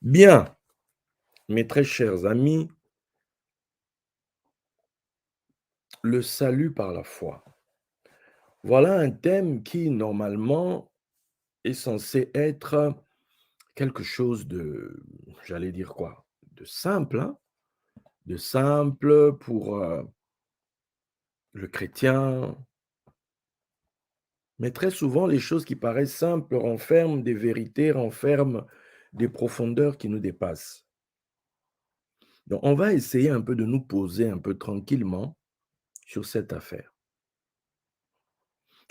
Bien, mes très chers amis, le salut par la foi. Voilà un thème qui, normalement, est censé être quelque chose de, j'allais dire quoi? De simple, hein? De simple pour le chrétien. Mais très souvent, les choses qui paraissent simples renferment des vérités, renferment des profondeurs qui nous dépassent. Donc, on va essayer un peu de nous poser un peu tranquillement sur cette affaire.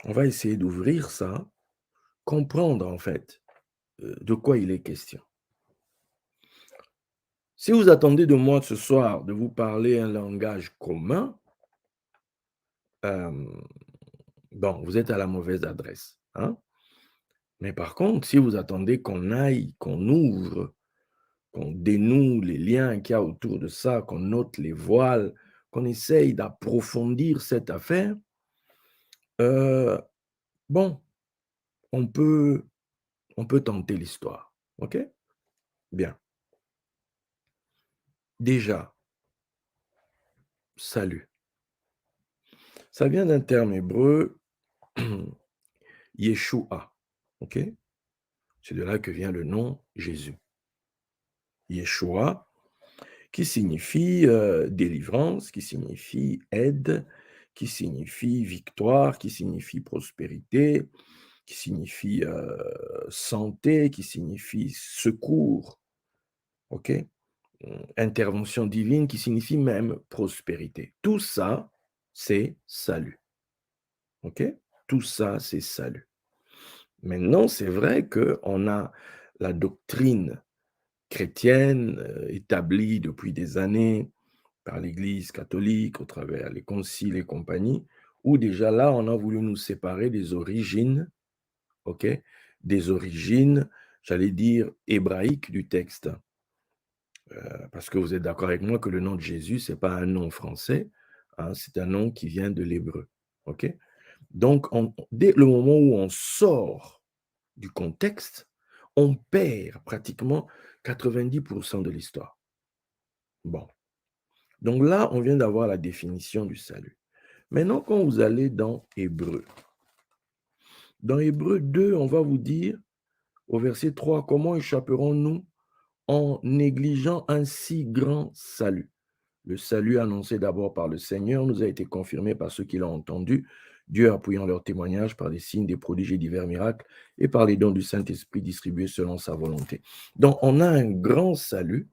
On va essayer d'ouvrir ça, comprendre en fait de quoi il est question. Si vous attendez de moi ce soir de vous parler un langage commun, hem, bon, vous êtes à la mauvaise adresse, hein. Mais par contre, si vous attendez qu'on aille, qu'on ouvre, qu'on dénoue les liens qu'il y a autour de ça, qu'on ôte les voiles, qu'on essaye d'approfondir cette affaire, heu, bon, on peut on peut tenter l'histoire, OK? Bien. Déjà, salut. Ça vient d'un terme hébreu, Yeshua, OK? C'est de là que vient le nom Jésus. Yeshua, qui signifie, délivrance, qui signifie aide, qui signifie victoire, qui signifie prospérité, qui signifie, santé, qui signifie secours, OK? Intervention divine, qui signifie même prospérité. Tout ça, c'est salut, OK? Tout ça, c'est salut. Maintenant, c'est vrai qu'on a la doctrine chrétienne, établie depuis des années par l'Église catholique, au travers les conciles et compagnie, où déjà là, on a voulu nous séparer des origines, OK? Des origines, j'allais dire, hébraïques du texte. Parce que vous êtes d'accord avec moi que le nom de Jésus, c'est pas un nom français, hein, c'est un nom qui vient de l'hébreu, OK? Donc dès le moment où on sort du contexte, on perd pratiquement 90 de l'histoire. Bon, donc là, on vient d'avoir la définition du salut. Maintenant, quand vous allez dans Hébreux 2, on va vous dire au verset 3, comment échapperons-nous en négligeant un si grand salut? Le salut annoncé d'abord par le Seigneur nous a été confirmé par ceux qui l'ont entendu, Dieu appuyant leur témoignage par des signes, des prodiges et divers miracles, et par les dons du Saint-Esprit distribués selon sa volonté. Donc, on a un grand salut,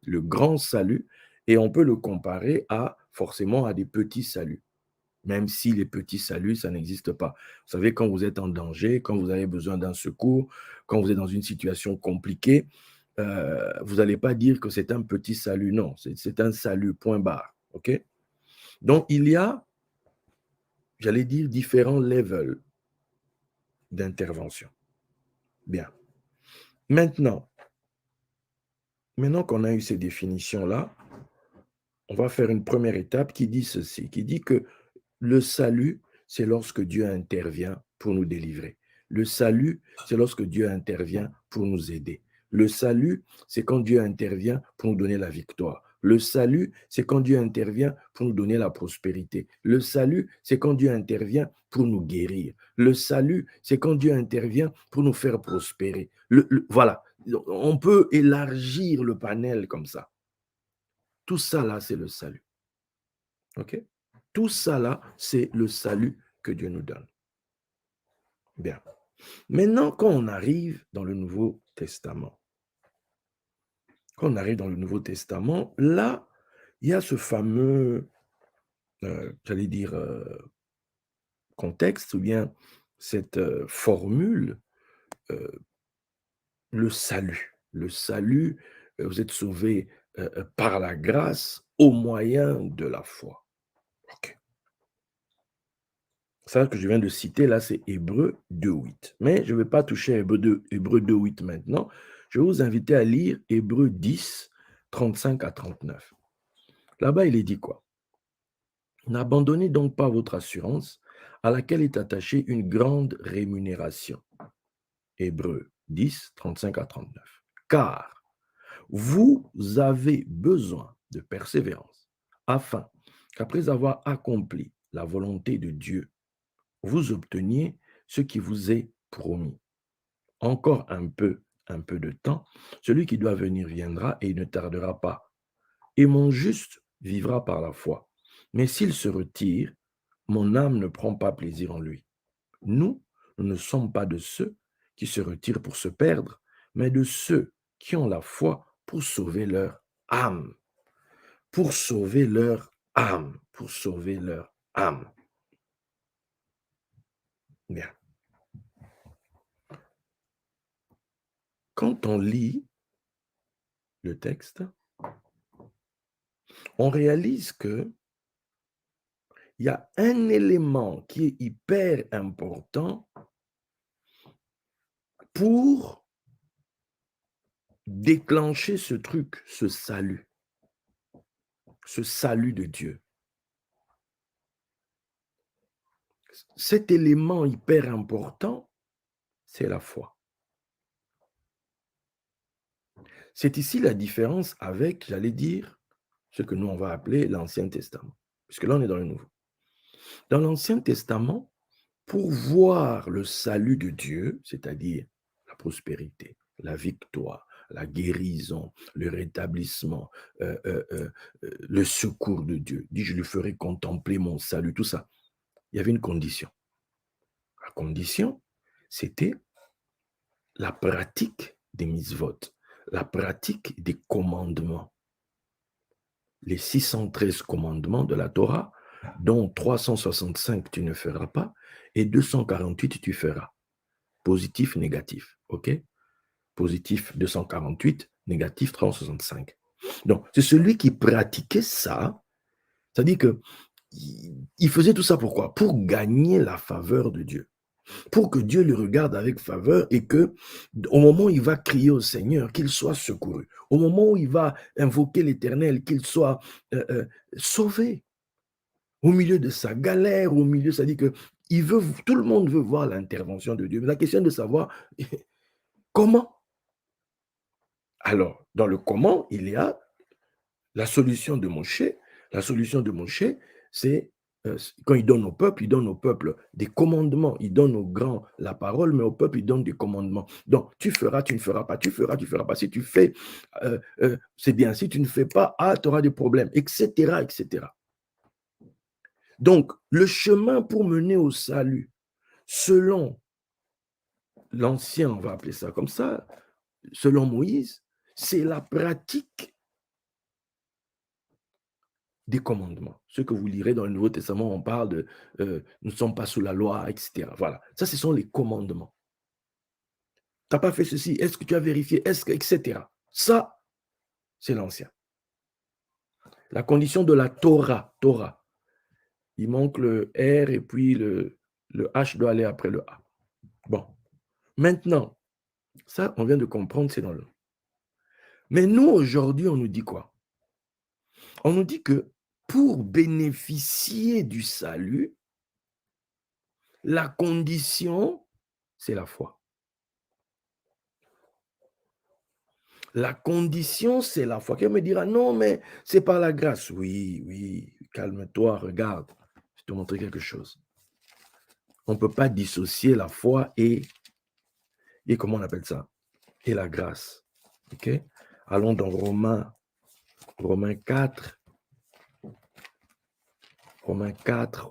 le grand salut, et on peut le comparer forcément à des petits saluts, même si les petits saluts, ça n'existe pas. Vous savez, quand vous êtes en danger, quand vous avez besoin d'un secours, quand vous êtes dans une situation compliquée, vous n'allez pas dire que c'est un petit salut, non, c'est un salut, point barre, OK? Donc il y a, j'allais dire, différents levels d'intervention. Bien. Maintenant maintenant qu'on a eu ces définitions-là, on va faire une première étape qui dit ceci, qui dit que le salut, c'est lorsque Dieu intervient pour nous délivrer. Le salut, c'est lorsque Dieu intervient pour nous aider. Le salut, c'est quand Dieu intervient pour nous donner la victoire. Le salut, c'est quand Dieu intervient pour nous donner la prospérité. Le salut, c'est quand Dieu intervient pour nous guérir. Le salut, c'est quand Dieu intervient pour nous faire prospérer. Voilà, on peut élargir le panel comme ça. Tout ça là, c'est le salut. OK? Tout ça là, c'est le salut que Dieu nous donne. Bien. Maintenant, quand on arrive dans le Nouveau Testament, là, il y a ce fameux, j'allais dire, contexte ou bien cette, formule, heu, le salut. Le salut, vous êtes sauvés, par la grâce au moyen de la foi. OK. Ça que je viens de citer là, c'est Hébreux 2:8. Mais je ne vais pas toucher à Hébreux 2:8 maintenant. Je vais vous inviter à lire Hébreux 10, 35 à 39. Là-bas, il est dit quoi? N'abandonnez donc pas votre assurance, à laquelle est attachée une grande rémunération. Hébreux 10, 35 à 39. Car Vous avez besoin de persévérance, afin qu'après avoir accompli la volonté de Dieu, vous obteniez ce qui vous est promis. Encore un peu de temps, celui qui doit venir viendra et il ne tardera pas. Et mon juste vivra par la foi. Mais s'il se retire, mon âme ne prend pas plaisir en lui. Nous, nous ne sommes pas de ceux qui se retirent pour se perdre, mais de ceux qui ont la foi pour sauver leur âme. Pour sauver leur âme. Pour sauver leur âme. Bien. Quand on lit le texte, on réalise que il y a un élément qui est hyper important pour déclencher ce truc, ce salut de Dieu. Cet élément hyper important, c'est la foi. C'est ici la différence avec, j'allais dire, ce que nous on va appeler l'Ancien Testament, puisque là on est dans le Nouveau. Dans l'Ancien Testament, pour voir le salut de Dieu, c'est-à-dire la prospérité, la victoire, la guérison, le rétablissement, le secours de Dieu, dit je lui ferai contempler mon salut, tout ça, il y avait une condition. La condition, c'était la pratique des mitzvot, la pratique des commandements. Les 613 commandements de la Torah, dont 365 tu ne feras pas et 248 tu feras. Positif, négatif. OK? Positif 248, négatif 365. Donc, c'est celui qui pratiquait ça, c'est-à-dire que il faisait tout ça pourquoi? Pour gagner la faveur de Dieu. Pour que Dieu le regarde avec faveur et que, au moment où il va crier au Seigneur, qu'il soit secouru. Au moment où il va invoquer l'Éternel, qu'il soit sauvé. Au milieu de sa galère, au milieu, ça dit que tout le monde veut voir l'intervention de Dieu. Mais la question est de savoir comment. Alors, dans le comment, il y a la solution de Moshe. La solution de Moshe, c'est quand il donne au peuple des commandements. Il donne aux grands la parole, mais au peuple, il donne des commandements. Donc, tu feras, tu ne feras pas, tu feras, tu ne feras pas. Si tu fais, c'est bien. Si tu ne fais pas, tu auras des problèmes, etc., etc. Donc, le chemin pour mener au salut, selon l'ancien, on va appeler ça comme ça, selon Moïse, c'est la pratique des commandements. Ce que vous lirez dans le Nouveau Testament, on parle de nous ne sommes pas sous la loi, etc. Voilà. Ça, ce sont les commandements. Tu n'as pas fait ceci, est-ce que tu as vérifié, est-ce que, etc. Ça, c'est l'ancien. La condition de la Torah, Torah. Il manque le R et puis le H doit aller après le A. Bon. Maintenant, ça, on vient de comprendre, c'est dans le. Mais nous, aujourd'hui, on nous dit quoi? On nous dit que pour bénéficier du salut, la condition, c'est la foi. La condition, c'est la foi. Quelqu'un me dira, non, mais c'est par la grâce. Oui, oui, calme-toi, regarde. Je vais te montrer quelque chose. On ne peut pas dissocier la foi et comment on appelle ça? Et la grâce. OK? Allons dans Romains 4. Romains 4.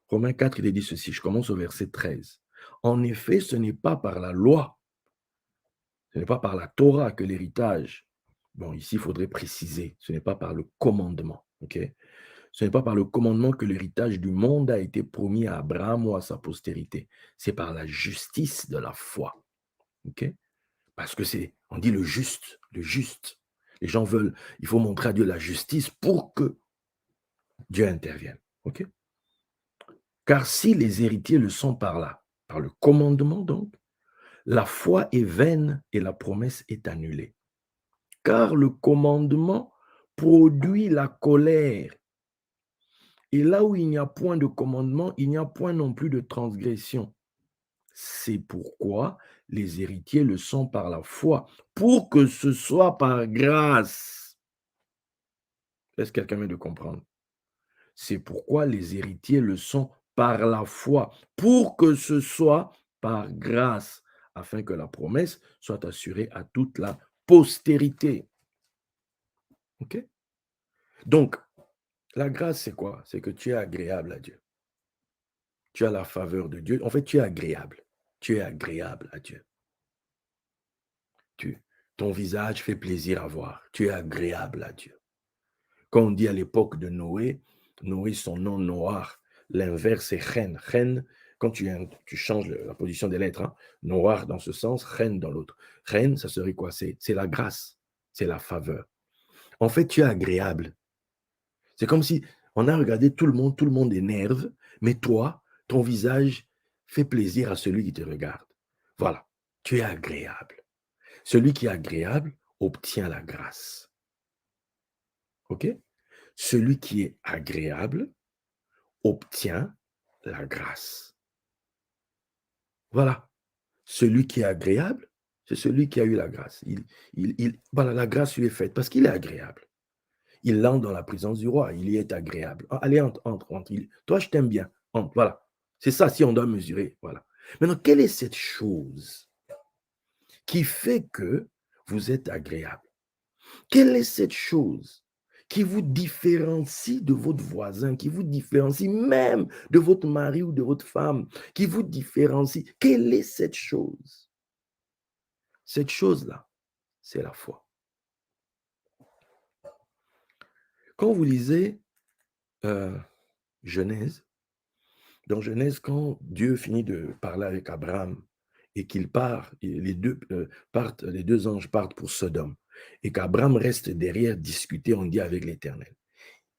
Romains 4, il est dit ceci. Je commence au verset 13. En effet, ce n'est pas par la loi, ce n'est pas par la Torah que l'héritage, bon, ici, il faudrait préciser, ce n'est pas par le commandement, ok? Ce n'est pas par le commandement que l'héritage du monde a été promis à Abraham ou à sa postérité. C'est par la justice de la foi, ok? Parce que on dit le juste, le juste. Les gens veulent, il faut montrer à Dieu la justice pour que Dieu intervienne, ok? Car si les héritiers le sont par là, par le commandement donc, la foi est vaine et la promesse est annulée. Car le commandement produit la colère. Et là où il n'y a point de commandement, il n'y a point non plus de transgression. C'est pourquoi les héritiers le sont par la foi, pour que ce soit par grâce. Est-ce que quelqu'un vient de comprendre? C'est pourquoi les héritiers le sont par la foi, pour que ce soit par grâce, afin que la promesse soit assurée à toute la postérité. OK? Donc, la grâce, c'est quoi? C'est que tu es agréable à Dieu. Tu as la faveur de Dieu. En fait, tu es agréable. Tu es agréable à Dieu. Tu, ton visage fait plaisir à voir. Tu es agréable à Dieu. Quand on dit à l'époque de Noé, Noé, son nom noir, l'inverse c'est chen. Chen, quand tu changes la position des lettres, hein, noir dans ce sens, chen dans l'autre. Chen, ça serait quoi? C'est la grâce, c'est la faveur. En fait, tu es agréable. C'est comme si on a regardé tout le monde énerve, mais toi, ton visage fait plaisir à celui qui te regarde. Voilà, tu es agréable. Celui qui est agréable obtient la grâce. OK? Celui qui est agréable obtient la grâce. Voilà. Celui qui est agréable, c'est celui qui a eu la grâce. Voilà, la grâce lui est faite parce qu'il est agréable. Il entre dans la présence du roi, il y est agréable. Ah, allez, entre. Toi, je t'aime bien. Entre, voilà. C'est ça, si on doit mesurer. Voilà. Maintenant, quelle est cette chose qui fait que vous êtes agréable? Quelle est cette chose qui vous différencie de votre voisin, qui vous différencie même de votre mari ou de votre femme, qui vous différencie? Quelle est cette chose? Cette chose-là, c'est la foi. Quand vous lisez Genèse, dans Genèse, quand Dieu finit de parler avec Abraham et qu'il part, et les deux anges partent pour Sodome, et qu'Abraham reste derrière discuter, on dit, avec l'Éternel.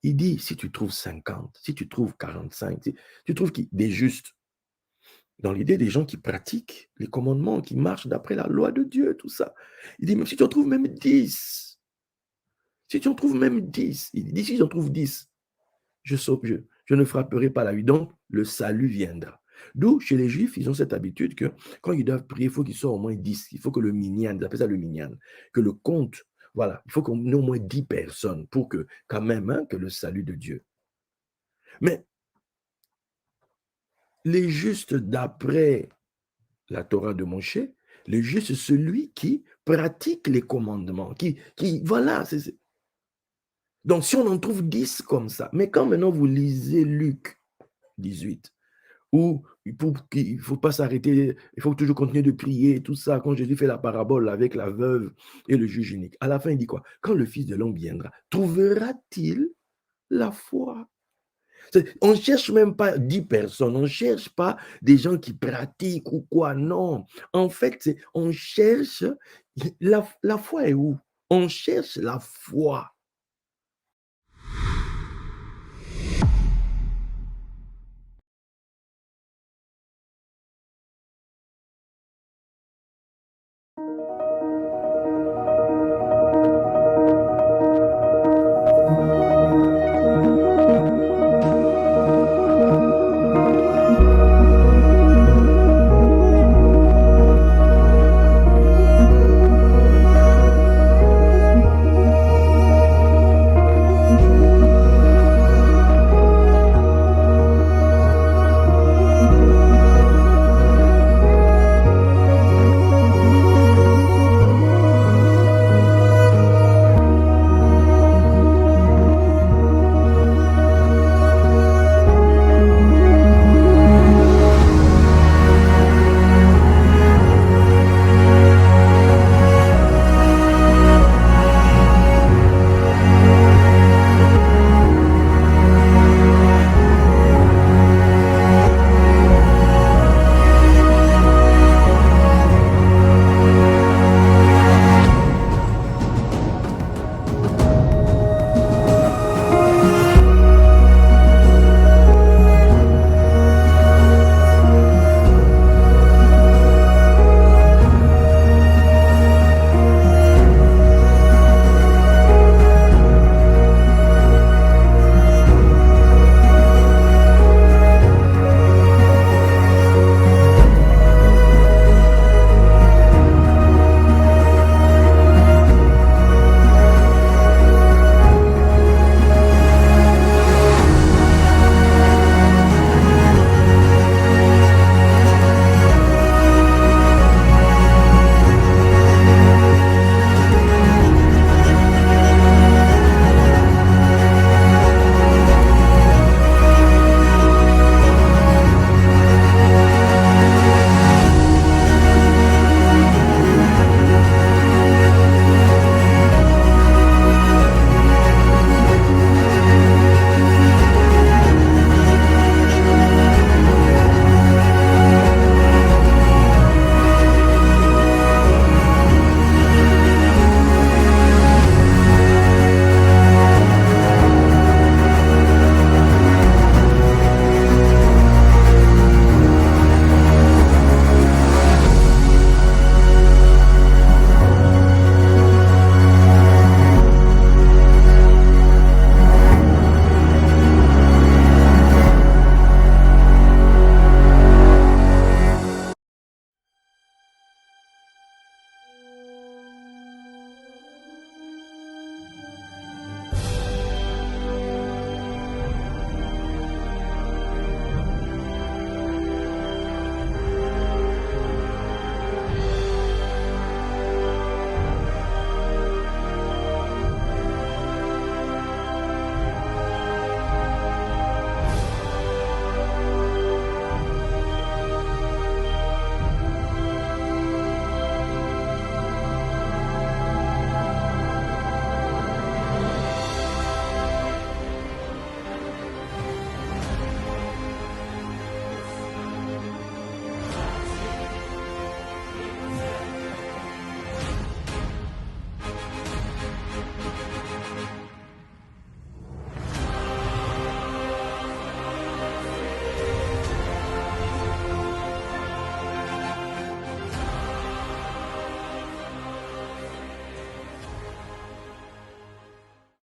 Il dit, si tu trouves 50, si tu trouves 45, si tu trouves des justes, dans l'idée des gens qui pratiquent les commandements, qui marchent d'après la loi de Dieu, tout ça. Il dit, même si tu en trouves même 10, si tu en trouves même 10, il dit, si j'en trouve 10, je ne frapperai pas la vie. Donc, le salut viendra. D'où, chez les Juifs, ils ont cette habitude que quand ils doivent prier, il faut qu'ils soient au moins 10. Il faut que le minyan, ils appellent ça le minyan, que le compte, voilà, il faut qu'on ait au moins 10 personnes pour que, quand même, hein, que le salut de Dieu. Mais les justes, d'après la Torah de Moshe, le juste, celui qui pratique les commandements, voilà. Donc, si on en trouve 10 comme ça, mais quand maintenant vous lisez Luc 18, où il ne faut pas s'arrêter, il faut toujours continuer de prier, tout ça, quand Jésus fait la parabole avec la veuve et le juge unique, à la fin, il dit quoi? Quand le Fils de l'homme viendra, trouvera-t-il la foi? On ne cherche même pas 10 personnes, on ne cherche pas des gens qui pratiquent ou quoi, non. En fait, on cherche, la foi est où? On cherche la foi.